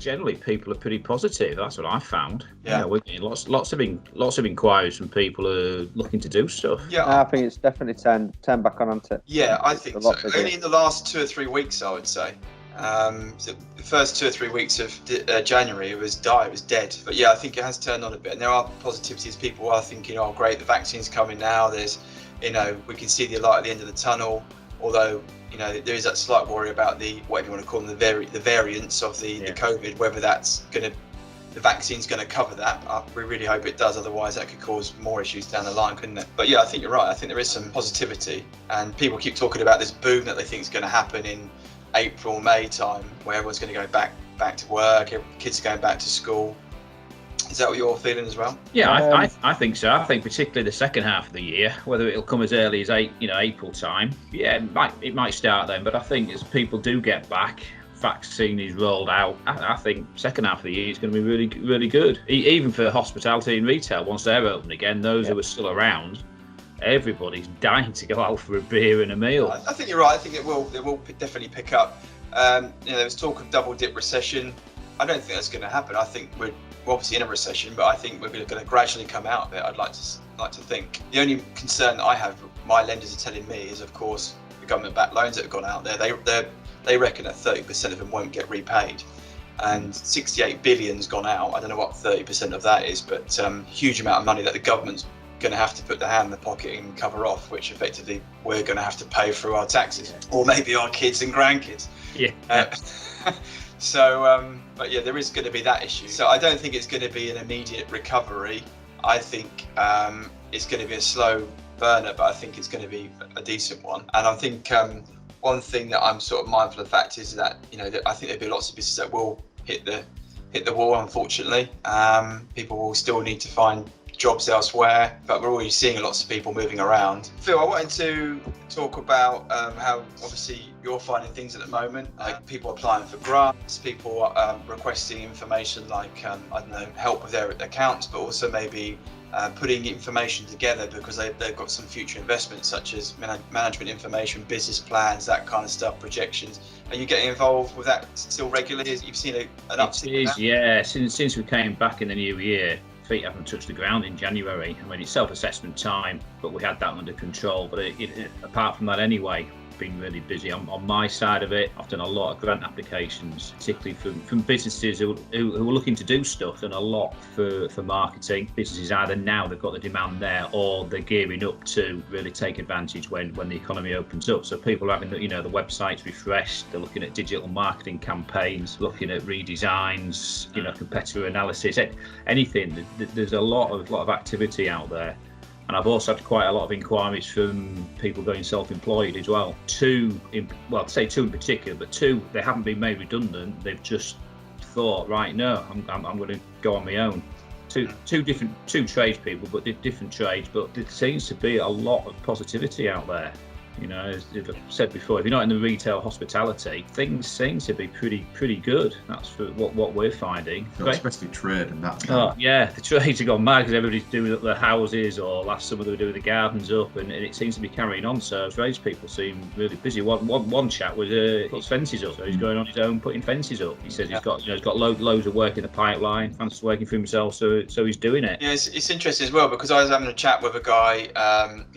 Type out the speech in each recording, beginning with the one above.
generally people are pretty positive. That's what I found. Yeah. We're getting lots of inquiries from people who are looking to do stuff. Yeah, I think it's definitely turned back on, hasn't it? Yeah, I It's think a so. lot bigger. Only in the last 2 or 3 weeks, I would say. So the first 2 or 3 weeks of January, it was dead. But yeah, I think it has turned on a bit. And there are positivities. People are thinking, oh, great, the vaccine's coming now. There's, we can see the light at the end of the tunnel. Although, there is that slight worry about the, whatever you want to call them, the variants of the COVID, whether the vaccine's going to cover that. We really hope it does, otherwise that could cause more issues down the line, couldn't it? But yeah, I think you're right. I think there is some positivity, and people keep talking about this boom that they think is going to happen in April, May time, where everyone's going to go back to work, kids are going back to school. Is that what you're feeling as well? Yeah, I think so. I think particularly the second half of the year, whether it'll come as early as April time. Yeah, it might start then, but I think as people do get back, vaccine is rolled out, I think second half of the year is going to be really, really good. Even for hospitality and retail, once they're open again, those who are still around, everybody's dying to go out for a beer and a meal. I think you're right. I think it will definitely pick up. There was talk of double dip recession. I don't think that's going to happen. I think we're obviously in a recession, but I think we're going to gradually come out of it. I'd like to think. The only concern that I have, my lenders are telling me, is of course the government-backed loans that have gone out there. They reckon that 30% of them won't get repaid, and 68 billion's gone out. I don't know what 30% of that is, but huge amount of money that the government's going to have to put their hand in the pocket and cover off, which effectively we're going to have to pay through our taxes, or maybe our kids and grandkids. Yeah. But yeah, there is going to be that issue. So I don't think it's going to be an immediate recovery. I think it's going to be a slow burner, but I think it's going to be a decent one. And I think one thing that I'm sort of mindful of the fact is that, that I think there'll be lots of businesses that will hit the wall, unfortunately. People will still need to find jobs elsewhere, but we're already seeing lots of people moving around. Phil, I wanted to talk about how obviously you're finding things at the moment, like people applying for grants, people requesting information like, help with their accounts, but also maybe putting information together because they've got some future investments such as management information, business plans, that kind of stuff, projections. Are you getting involved with that still regularly? You've seen an uptick? It is, yeah. Since we came back in the new year, feet haven't touched the ground in January. I mean, it's self-assessment time, but we had that under control. But apart from that anyway, been really busy on my side of it. I've done a lot of grant applications, particularly from businesses who are looking to do stuff, and a lot for marketing. Businesses either now they've got the demand there, or they're gearing up to really take advantage when the economy opens up. So people are having the websites refreshed. They're looking at digital marketing campaigns, looking at redesigns, competitor analysis, anything. There's a lot of activity out there. And I've also had quite a lot of inquiries from people going self-employed as well. Two in particular, but two, they haven't been made redundant. They've just thought, right, no, I'm going to go on my own. Two tradespeople, but different trades. But there seems to be a lot of positivity out there. As I've said before, if you're not in the retail hospitality, things seem to be pretty good. That's what we're finding. Especially trade and that. Oh yeah, the trades have gone mad because everybody's doing up their houses, or last summer they were doing the gardens up, and it seems to be carrying on. So tradespeople seem really busy. One chap was puts fences up, so he's going on his own putting fences up. He says he's got loads of work in the pipeline, fancies working for himself, so he's doing it. Yeah, it's interesting as well, because I was having a chat with a guy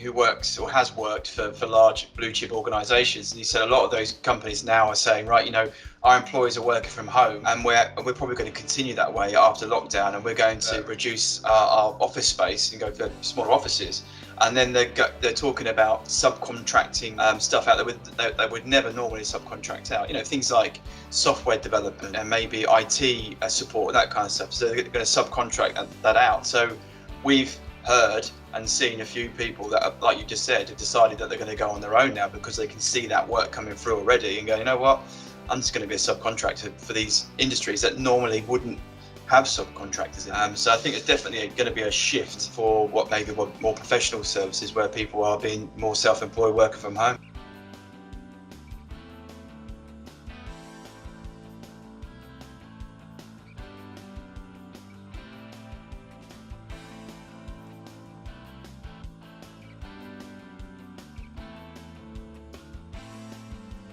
who works or has worked for large blue chip organisations, and he said a lot of those companies now are saying, right, our employees are working from home, and we're probably going to continue that way after lockdown, and we're going to reduce our office space and go for smaller offices. And then they're talking about subcontracting stuff out that they would never normally subcontract out. Things like software development and maybe IT support, that kind of stuff. So they're going to subcontract that out. So we've heard and seen a few people that, like you just said, have decided that they're going to go on their own now because they can see that work coming through already and go, you know what, I'm just going to be a subcontractor for these industries that normally wouldn't have subcontractors in. So I think it's definitely going to be a shift for what maybe more professional services where people are being more self-employed, working from home.